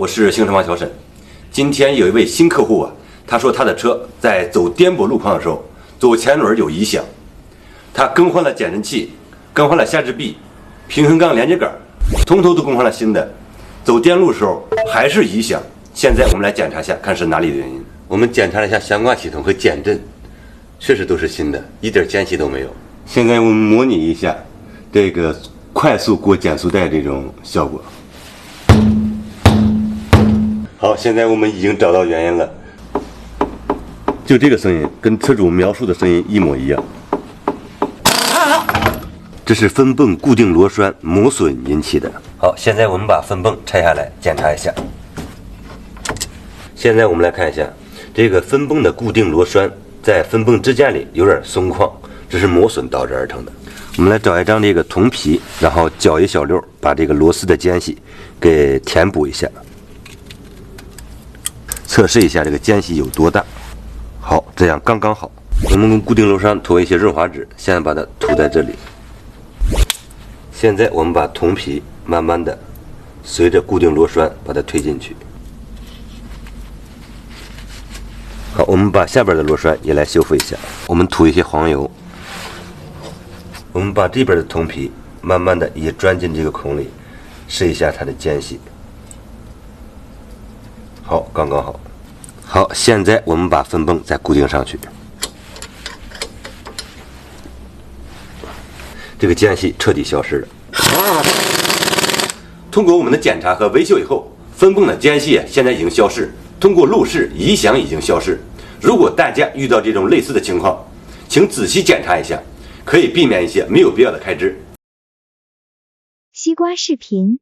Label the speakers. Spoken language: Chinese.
Speaker 1: 我是新车王小沈。今天有一位新客户啊，他说他的车在走颠簸路况的时候，左前轮有异响。他更换了减震器，更换了下支臂、平衡杠连接杆，通通都更换了新的。走颠路的时候还是异响。现在我们来检查一下，看是哪里的原因。我们检查了一下悬挂系统和减震，确实都是新的，一点间隙都没有。现在我们模拟一下这个快速过减速带这种效果。好，现在我们已经找到原因了，就这个声音跟车主描述的声音一模一样。这是分泵固定螺栓磨损引起的。好，现在我们把分泵拆下来检查一下。现在我们来看一下这个分泵的固定螺栓在分泵支架里有点松旷，这是磨损导致而成的。我们来找一张这个铜皮，然后绞一小溜，把这个螺丝的间隙给填补一下，测试一下这个间隙有多大。好，这样刚刚好。我们用固定螺栓涂一些润滑脂，现在把它涂在这里。现在我们把铜皮慢慢的随着固定螺栓把它推进去。好，我们把下边的螺栓也来修复一下。我们涂一些黄油。我们把这边的铜皮慢慢的也钻进这个孔里，试一下它的间隙。好，刚刚好。好，现在我们把分泵再固定上去。这个间隙彻底消失了。通过我们的检查和维修以后，分泵的间隙现在已经消失，通过路试异响已经消失。如果大家遇到这种类似的情况，请仔细检查一下，可以避免一些没有必要的开支。
Speaker 2: 西瓜视频